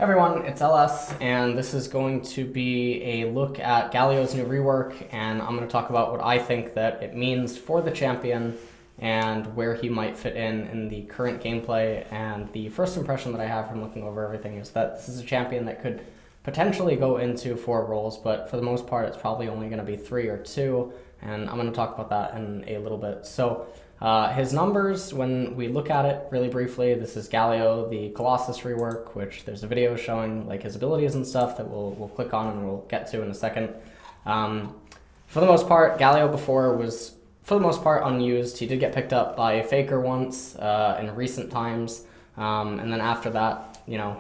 Hi everyone, it's LS, and this is going to be a look at Galio's new rework, and I'm going to talk about what I think that it means for the champion and where he might fit in the current gameplay. And the first impression that I have from looking over everything is that this is a champion that could potentially go into 4 roles, but for the most part it's probably only going to be 3 or 2, and I'm going to talk about that in a little bit. So his numbers, when we look at it really briefly, this is Galio, the Colossal rework, which there's a video showing like his abilities and stuff that we'll click on and we'll get to in a second. For the most part, Galio before was, for the most part, unused. He did get picked up by Faker once in recent times, and then after that, you know,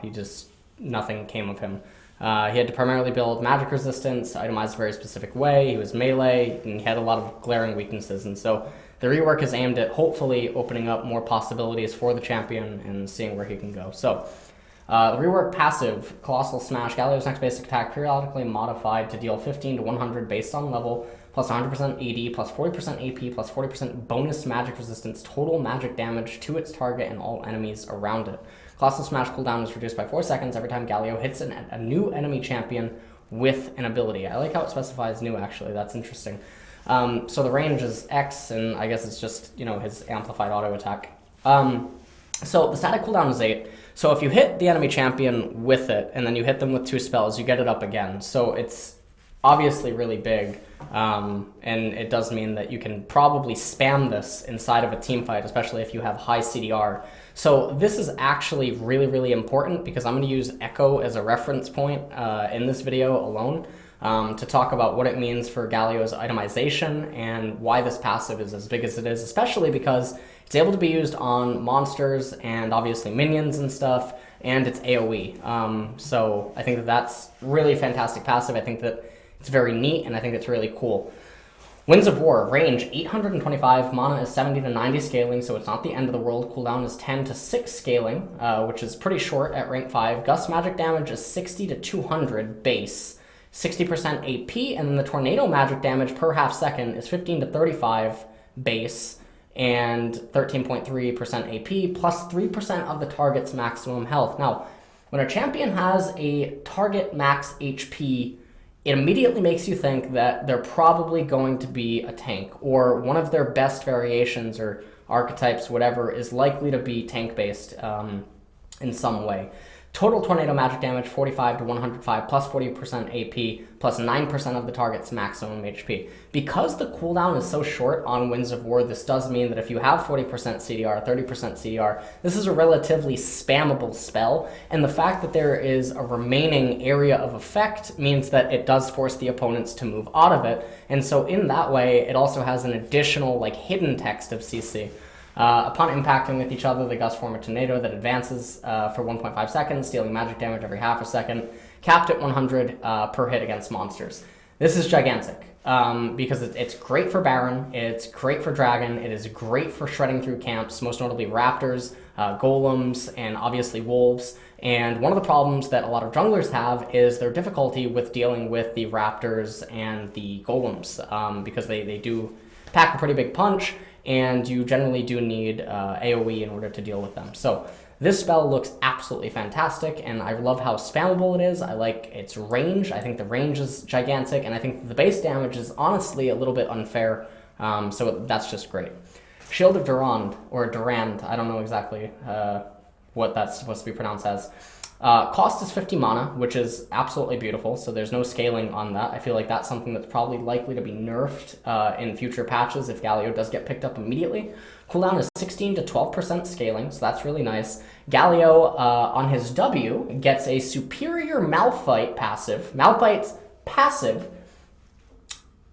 nothing came of him. He had to primarily build magic resistance, itemized a very specific way. He was melee, and he had a lot of glaring weaknesses, and so the rework is aimed at hopefully opening up more possibilities for the champion and seeing where he can go. So, the rework passive, Colossal Smash, Galio's next basic attack, periodically modified to deal 15 to 100 based on level, plus 100% AD, plus 40% AP, plus 40% bonus magic resistance, total magic damage to its target and all enemies around it. Colossal Smash cooldown is reduced by 4 seconds every time Galio hits a new enemy champion with an ability. I like how it specifies new, actually. That's interesting. So the range is X, and I guess it's just, you know, his amplified auto attack. So the static cooldown is 8. So if you hit the enemy champion with it, and then you hit them with 2 spells, you get it up again. So it's obviously really big, and it does mean that you can probably spam this inside of a team fight, especially if you have high CDR. So this is actually really, really important because I'm going to use Echo as a reference point in this video alone. To talk about what it means for Galio's itemization and why this passive is as big as it is, especially because it's able to be used on monsters and obviously minions and stuff, and it's AoE. So I think that that's really fantastic passive. I think that it's very neat, and I think it's really cool. Winds of War, range 825, mana is 70 to 90 scaling, so it's not the end of the world. Cooldown is 10 to 6 scaling, which is pretty short at rank 5. Gust magic damage is 60 to 200 base. 60% AP, and then the tornado magic damage per half second is 15 to 35 base and 13.3% AP plus 3% of the target's maximum health. Now, when a champion has a target max HP, it immediately makes you think that they're probably going to be a tank, or one of their best variations or archetypes, whatever, is likely to be tank-based in some way. Total tornado magic damage, 45 to 105, plus 40% AP, plus 9% of the target's maximum HP. Because the cooldown is so short on Winds of War, this does mean that if you have 40% CDR, 30% CDR, this is a relatively spammable spell, and the fact that there is a remaining area of effect means that it does force the opponents to move out of it, and so in that way, it also has an additional, like, hidden text of CC. Upon impacting with each other, the Gust form a tornado that advances for 1.5 seconds, dealing magic damage every half a second, capped at 100 per hit against monsters. This is gigantic because it's great for Baron, it's great for Dragon, it is great for shredding through camps, most notably Raptors, Golems, and obviously Wolves. And one of the problems that a lot of junglers have is their difficulty with dealing with the Raptors and the Golems because they do pack a pretty big punch, and you generally do need AoE in order to deal with them. So this spell looks absolutely fantastic, and I love how spammable it is. I like its range. I think the range is gigantic, and I think the base damage is honestly a little bit unfair, so that's just great. Shield of Durand, or Durand, I don't know exactly what that's supposed to be pronounced as. Cost is 50 mana, which is absolutely beautiful, so there's no scaling on that. I feel like that's something that's probably likely to be nerfed in future patches if Galio does get picked up immediately. Cooldown is 16 to 12% scaling, so that's really nice. Galio, on his W, gets a superior Malphite passive. Malphite's passive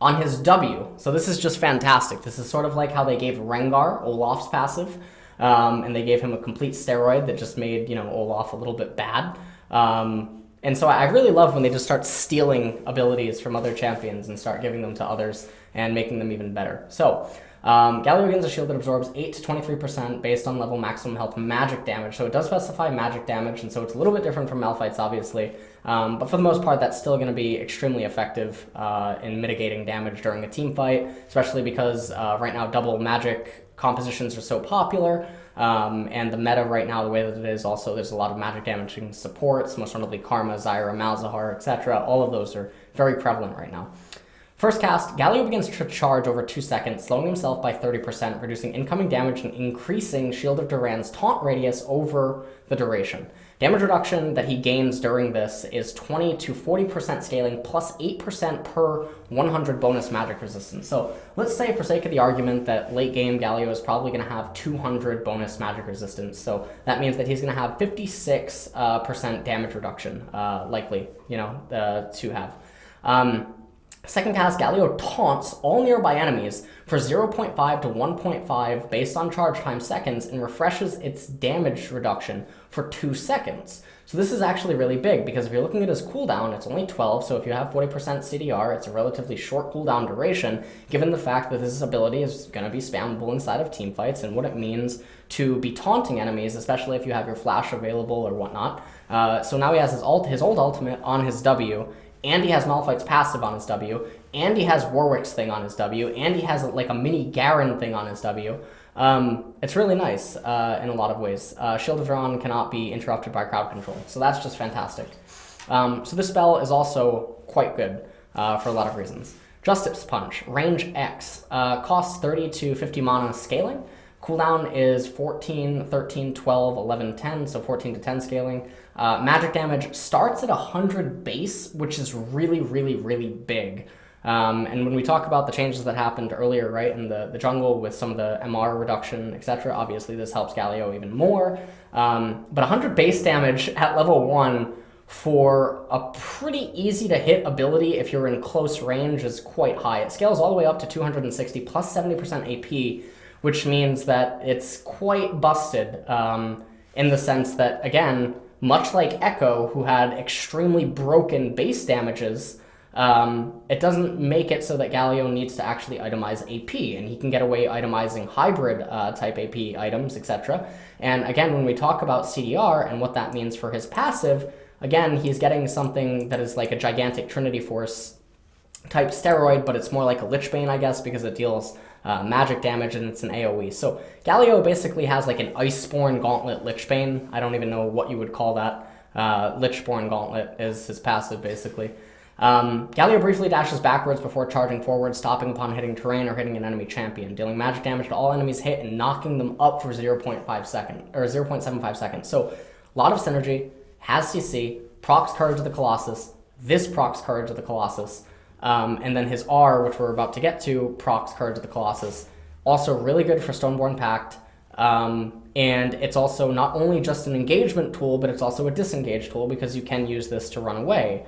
on his W, so this is just fantastic. This is sort of like how they gave Rengar Olaf's passive. And they gave him a complete steroid that just made, you know, Olaf a little bit bad. And so I really love when they just start stealing abilities from other champions and start giving them to others and making them even better. So, Galio gains a shield that absorbs 8 to 23% based on level maximum health magic damage. So it does specify magic damage, and so it's a little bit different from Malphite's, obviously. But for the most part, that's still going to be extremely effective in mitigating damage during a team fight, especially because right now double magic compositions are so popular. And the meta right now, the way that it is, also there's a lot of magic damaging supports, most notably Karma, Zyra, Malzahar, etc. All of those are very prevalent right now. First cast, Galio begins to charge over 2 seconds, slowing himself by 30%, reducing incoming damage and increasing Shield of Durand's taunt radius over the duration. Damage reduction that he gains during this is 20 to 40% scaling plus 8% per 100 bonus magic resistance. So let's say, for sake of the argument, that late game Galio is probably going to have 200 bonus magic resistance. So that means that he's going to have 56% damage reduction, likely, to have. Second cast, Galio taunts all nearby enemies for 0.5 to 1.5 based on charge time seconds and refreshes its damage reduction for 2 seconds. So this is actually really big because if you're looking at his cooldown, it's only 12, so if you have 40% CDR, it's a relatively short cooldown duration, given the fact that this ability is going to be spammable inside of teamfights and what it means to be taunting enemies, especially if you have your flash available or whatnot. So now he has his old ultimate on his W, and he has Malphite's passive on his W, and he has Warwick's thing on his W, and he has like a mini Garen thing on his W. It's really nice in a lot of ways. Shield of Durand cannot be interrupted by crowd control, so that's just fantastic. So this spell is also quite good for a lot of reasons. Justice Punch, range X, costs 30 to 50 mana scaling. Cooldown is 14, 13, 12, 11, 10, so 14 to 10 scaling. Magic damage starts at 100 base, which is really, really, really big. And when we talk about the changes that happened earlier, right, in the jungle with some of the MR reduction, etc., obviously this helps Galio even more. But 100 base damage at level 1 for a pretty easy to hit ability if you're in close range is quite high. It scales all the way up to 260 plus 70% AP, which means that it's quite busted in the sense that, again, much like Echo, who had extremely broken base damages, it doesn't make it so that Galio needs to actually itemize AP, and he can get away itemizing hybrid type AP items, etc. And again, when we talk about CDR and what that means for his passive, again, he's getting something that is like a gigantic Trinity Force type steroid, but it's more like a Lichbane, I guess, because it deals magic damage and it's an AoE. So Galio basically has like an Iceborne Gauntlet Lichbane. I don't even know what you would call that. Lichborne Gauntlet is his passive, basically. Galio briefly dashes backwards before charging forward, stopping upon hitting terrain or hitting an enemy champion, dealing magic damage to all enemies hit and knocking them up for 0.75 seconds. So a lot of synergy, has CC, procs Courage of the Colossus, this procs Courage of the Colossus, and then his R, which we're about to get to, procs Courage of the Colossus. Also really good for Stoneborn Pact, and it's also not only just an engagement tool, but it's also a disengage tool because you can use this to run away.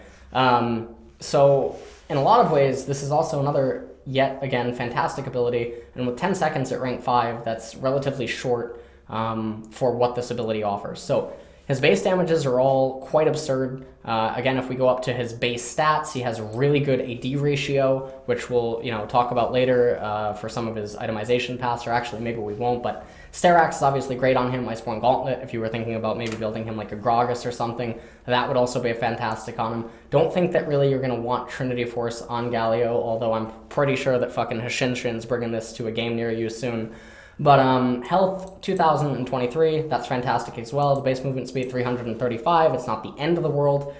So in a lot of ways, this is also another, yet again, fantastic ability, and with 10 seconds at rank 5, that's relatively short for what this ability offers. So his base damages are all quite absurd. Again, if we go up to his base stats, he has a really good AD ratio, which we'll talk about later for some of his itemization paths, or actually maybe we won't, but Sterak's is obviously great on him. Iceborne Gauntlet, if you were thinking about maybe building him like a Gragas or something, that would also be fantastic on him. Don't think that really you're going to want Trinity Force on Galio, although I'm pretty sure that fucking Hashinshin's bringing this to a game near you soon. But health 2023, that's fantastic as well. The base movement speed 335, it's not the end of the world.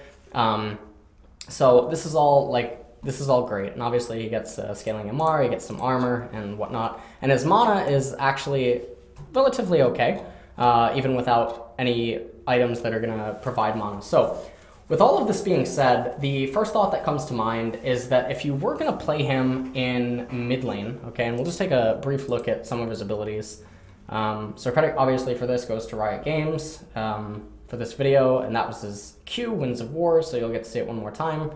So this is all great, and obviously he gets scaling MR, he gets some armor and whatnot, and his mana is actually relatively okay, even without any items that are going to provide mana. So with all of this being said, the first thought that comes to mind is that if you were going to play him in mid lane, okay, and we'll just take a brief look at some of his abilities. So credit obviously for this goes to Riot Games for this video, and that was his Q, Winds of War, so you'll get to see it one more time.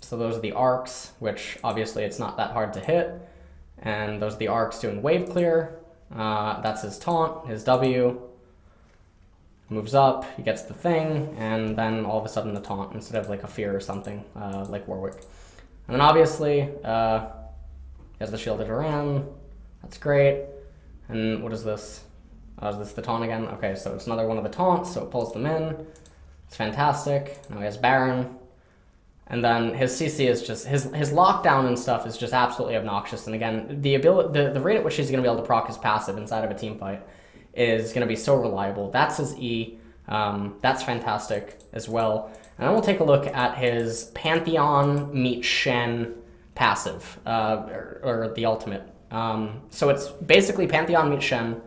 So those are the arcs, which obviously it's not that hard to hit, and those are the arcs doing wave clear. That's his taunt, his W. Moves up, he gets the thing, and then all of a sudden the taunt instead of like a fear or something, like Warwick. And then obviously, he has the Shield of Durand. That's great. And what is this? Is this the taunt again? Okay, so it's another one of the taunts, so it pulls them in. It's fantastic. Now he has Baron. And then his CC is just, his lockdown and stuff is just absolutely obnoxious. And again, the rate at which he's going to be able to proc his passive inside of a team fight is going to be so reliable. That's his E. That's fantastic as well. And then we'll take a look at his Pantheon meet Shen passive, or the ultimate. So it's basically Pantheon meet Shen.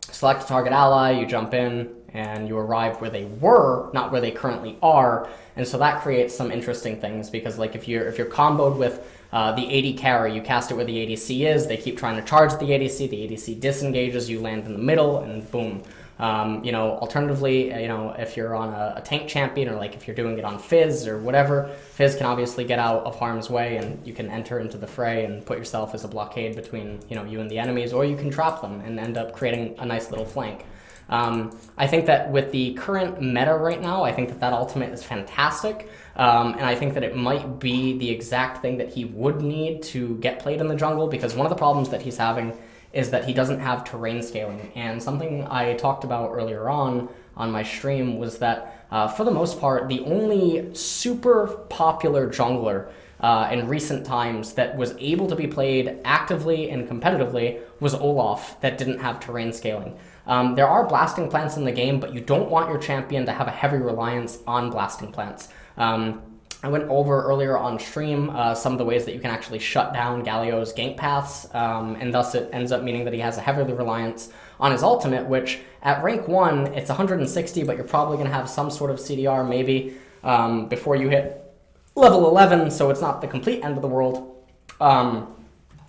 Select a target ally, you jump in, and you arrive where they were, not where they currently are. And so that creates some interesting things, because like if you're comboed with the AD carry, you cast it where the ADC is, they keep trying to charge the ADC disengages, you land in the middle, and boom. Alternatively, if you're on a tank champion, or like if you're doing it on Fizz or whatever, Fizz can obviously get out of harm's way, and you can enter into the fray and put yourself as a blockade between, you and the enemies, or you can trap them and end up creating a nice little flank. I think that with the current meta right now, I think that ultimate is fantastic, and I think that it might be the exact thing that he would need to get played in the jungle, because one of the problems that he's having is that he doesn't have terrain scaling. And something I talked about earlier on my stream was that for the most part, the only super popular jungler in recent times that was able to be played actively and competitively was Olaf, that didn't have terrain scaling. There are blasting plants in the game, but you don't want your champion to have a heavy reliance on blasting plants. I went over earlier on stream some of the ways that you can actually shut down Galio's gank paths, and thus it ends up meaning that he has a heavy reliance on his ultimate, which at rank 1, it's 160, but you're probably going to have some sort of CDR maybe before you hit level 11, so it's not the complete end of the world. And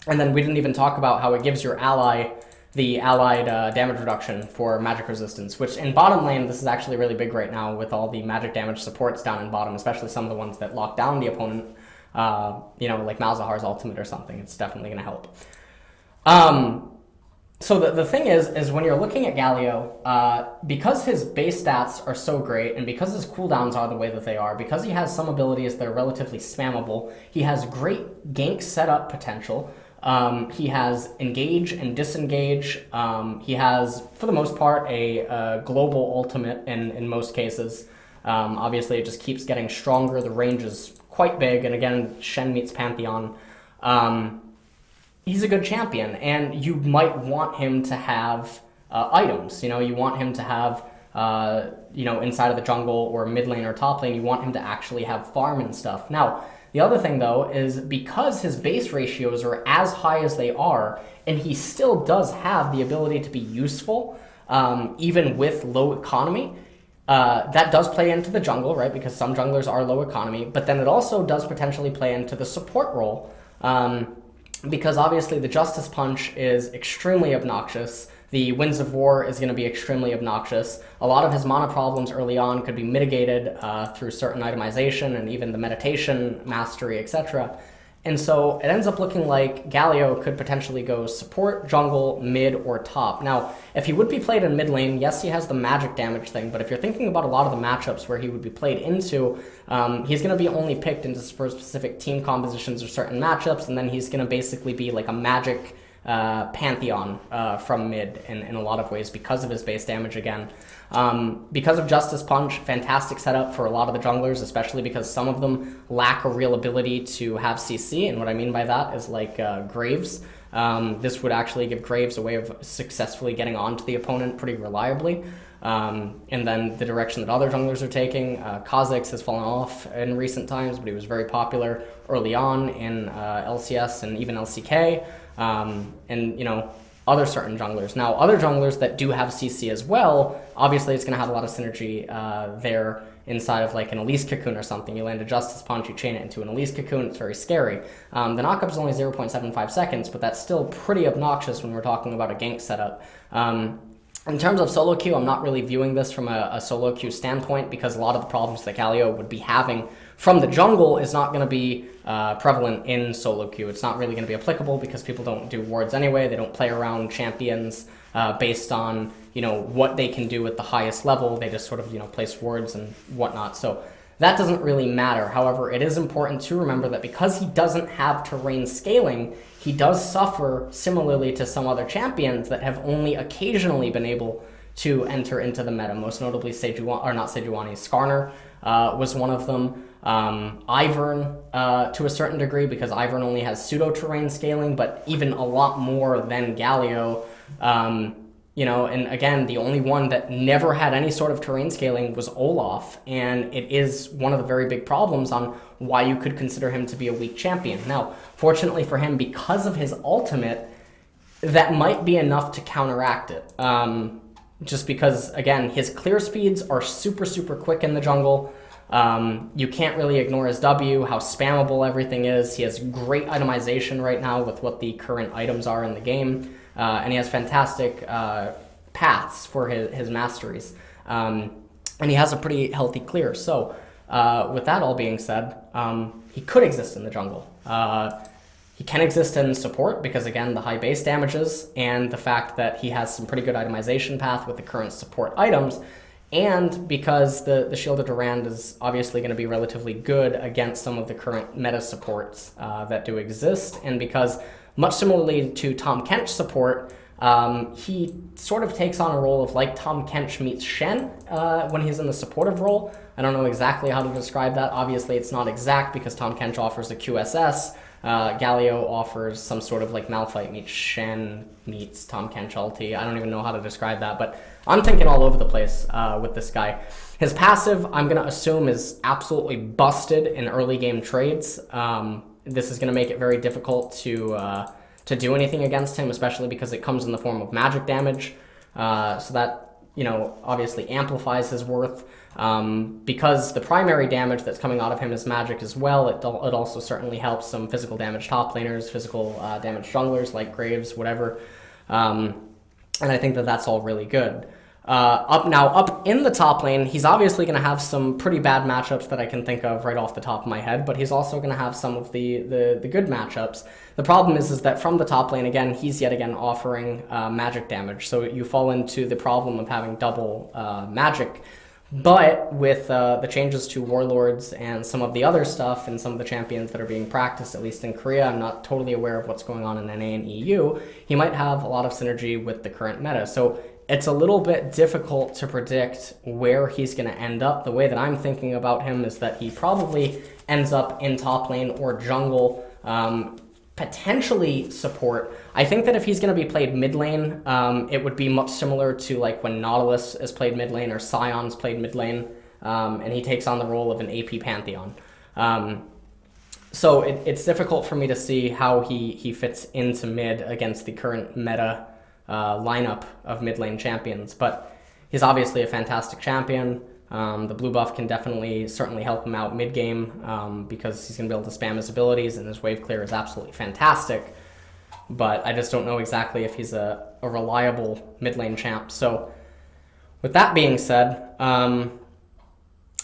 then we didn't even talk about how it gives your ally the allied damage reduction for magic resistance, which in bottom lane, this is actually really big right now with all the magic damage supports down in bottom, especially some of the ones that lock down the opponent, like Malzahar's ultimate or something. It's definitely going to help. So the thing is when you're looking at Galio, because his base stats are so great, and because his cooldowns are the way that they are, because he has some abilities that are relatively spammable, he has great gank setup potential. He has engage and disengage. He has, for the most part, a global ultimate in most cases. Obviously, it just keeps getting stronger. The range is quite big. And again, Shen meets Pantheon. He's a good champion, and you might want him to have items. You want him to have, inside of the jungle or mid lane or top lane, you want him to actually have farm and stuff. Now, the other thing, though, is because his base ratios are as high as they are, and he still does have the ability to be useful, even with low economy, that does play into the jungle, right? Because some junglers are low economy, but then it also does potentially play into the support role, because obviously the Justice Punch is extremely obnoxious. The Winds of War is going to be extremely obnoxious. A lot of his mana problems early on could be mitigated through certain itemization and even the meditation, mastery, etc. And so it ends up looking like Galio could potentially go support, jungle, mid, or top. Now, if he would be played in mid lane, yes, he has the magic damage thing, but if you're thinking about a lot of the matchups where he would be played into, he's going to be only picked into specific team compositions or certain matchups, and then he's going to basically be like a magic Pantheon from mid in a lot of ways because of his base damage again. Because of Justice Punch, fantastic setup for a lot of the junglers, especially because some of them lack a real ability to have CC, and what I mean by that is like Graves. This would actually give Graves a way of successfully getting onto the opponent pretty reliably. And then the direction that other junglers are taking, Kha'Zix has fallen off in recent times, but he was very popular early on in LCS and even LCK. And other certain junglers. Now, other junglers that do have CC as well, obviously it's going to have a lot of synergy there inside of like an Elise Cocoon or something. You land a Justice Punch, you chain it into an Elise Cocoon, it's very scary. The knockup is only 0.75 seconds, but that's still pretty obnoxious when we're talking about a gank setup. In terms of solo queue, I'm not really viewing this from a solo queue standpoint because a lot of the problems that Galio would be having from the jungle is not going to be prevalent in solo queue. It's not really going to be applicable because people don't do wards anyway. They don't play around champions based on what they can do at the highest level. They just sort of place wards and whatnot. So that doesn't really matter. However, it is important to remember that because he doesn't have terrain scaling, he does suffer similarly to some other champions that have only occasionally been able to enter into the meta, most notably Skarner was one of them. Ivern to a certain degree, because Ivern only has pseudo-terrain scaling, but even a lot more than Galio. You know, and again, the only one that never had any sort of terrain scaling was Olaf, and it is one of the very big problems on why you could consider him to be a weak champion. Now, fortunately for him, because of his ultimate, that might be enough to counteract it. Just because, again, his clear speeds are super, super quick in the jungle. You can't really ignore his W, how spammable everything is. He has great itemization right now with what the current items are in the game. And he has fantastic paths for his masteries. And he has a pretty healthy clear. So with that all being said, he could exist in the jungle. He can exist in support because, again, the high base damages and the fact that he has some pretty good itemization path with the current support items, and because the Shield of Durand is obviously going to be relatively good against some of the current meta supports that do exist, and because, much similarly to Tahm Kench support, he sort of takes on a role of like Tahm Kench meets Shen when he's in the supportive role. I don't know exactly how to describe that. Obviously, it's not exact because Tahm Kench offers a QSS. Galio offers some sort of like Malphite meets Shen meets Tahm Kench ulti. I don't even know how to describe that, but I'm thinking all over the place with this guy. His passive, I'm going to assume, is absolutely busted in early game trades. This is going to make it very difficult to do anything against him, especially because it comes in the form of magic damage. So that, you know, obviously amplifies his worth. Because the primary damage that's coming out of him is magic as well, it also certainly helps some physical damage top laners, physical damage junglers like Graves, whatever. And I think that that's all really good. Up in the top lane, he's obviously going to have some pretty bad matchups that I can think of right off the top of my head, but he's also going to have some of the good matchups. The problem is that from the top lane, again, he's yet again offering magic damage, so you fall into the problem of having double magic. But with the changes to Warlords and some of the other stuff and some of the champions that are being practiced, at least in Korea, I'm not totally aware of what's going on in NA and EU, he might have a lot of synergy with the current meta. So it's a little bit difficult to predict where he's going to end up. The way that I'm thinking about him is that he probably ends up in top lane or jungle, potentially support. I think that if he's going to be played mid lane, it would be much similar to like when Nautilus is played mid lane or Scion's played mid lane, and he takes on the role of an AP Pantheon. So it's difficult for me to see how he fits into mid against the current meta lineup of mid lane champions, but he's obviously a fantastic champion. The blue buff can certainly help him out mid game because he's going to be able to spam his abilities, and his wave clear is absolutely fantastic. But I just don't know exactly if he's a reliable mid lane champ. So with that being said,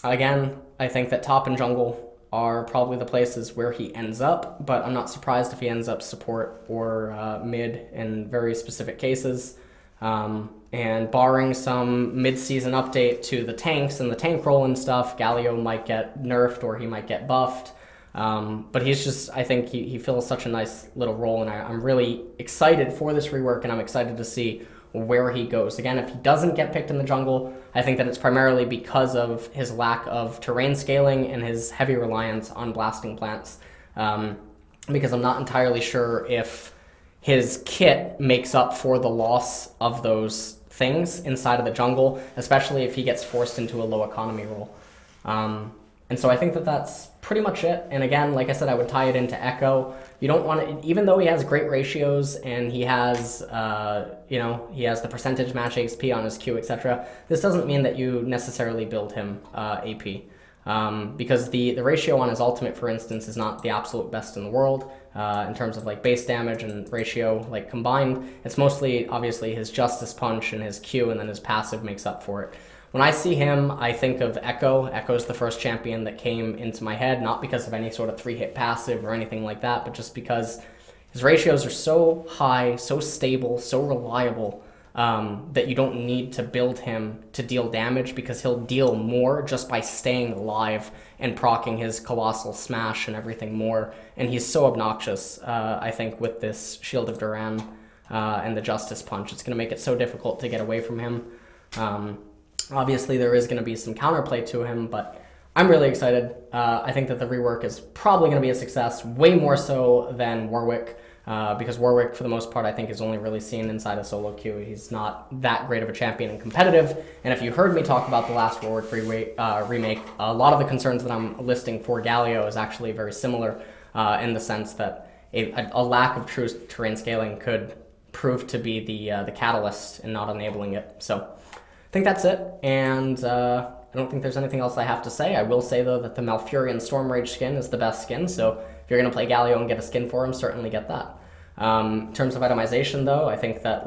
again, I think that top and jungle are probably the places where he ends up, but I'm not surprised if he ends up support or mid in very specific cases. And barring some mid-season update to the tanks and the tank roll and stuff, Galio might get nerfed or he might get buffed. But he's just, I think he fills such a nice little role, and I'm really excited for this rework, and I'm excited to see where he goes. Again, if he doesn't get picked in the jungle, I think that it's primarily because of his lack of terrain scaling and his heavy reliance on blasting plants. Because I'm not entirely sure if his kit makes up for the loss of those things inside of the jungle, especially if he gets forced into a low economy role. And so I think that that's pretty much it. And again, like I said, I would tie it into Echo. You don't want to, even though he has great ratios and he has, he has the percentage match XP on his Q, etc., this doesn't mean that you necessarily build him AP. Because the ratio on his ultimate, for instance, is not the absolute best in the world in terms of like base damage and ratio like combined. It's mostly obviously his Justice Punch and his Q, and then his passive makes up for it. When I see him, I think of Echo. Echo's the first champion that came into my head, not because of any sort of 3-hit passive or anything like that, but just because his ratios are so high, so stable, so reliable, that you don't need to build him to deal damage, because he'll deal more just by staying alive and proccing his Colossal Smash and everything more. And he's so obnoxious, I think, with this Shield of Durand and the Justice Punch. It's going to make it so difficult to get away from him. Obviously, there is going to be some counterplay to him, but I'm really excited. I think that the rework is probably going to be a success, way more so than Warwick, because Warwick, for the most part, I think is only really seen inside a solo queue. He's not that great of a champion and competitive. And if you heard me talk about the last Warwick remake, a lot of the concerns that I'm listing for Galio is actually very similar in the sense that a lack of true terrain scaling could prove to be the catalyst in not enabling it. So I think that's it, and I don't think there's anything else I have to say. I will say, though, that the Malfurion Stomrage skin is the best skin, so if you're going to play Galio and get a skin for him, certainly get that. In terms of itemization, though, I think that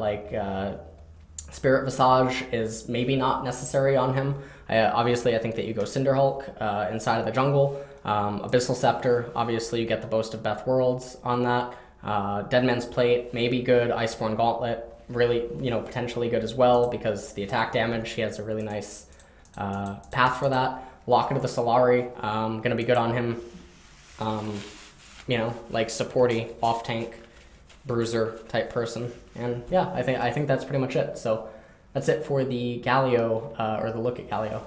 Spirit Visage is maybe not necessary on him. Obviously, I think that you go Cinderhulk inside of the jungle. Abyssal Scepter, obviously you get the Boast of Beth Worlds on that. Deadman's Plate, maybe good. Iceborne Gauntlet, really, potentially good as well, because the attack damage, he has a really nice path for that. Locket of the Solari, gonna be good on him. Like supporty, off tank, bruiser type person. And yeah, I think that's pretty much it. So that's it for the Galio, or the look at Galio.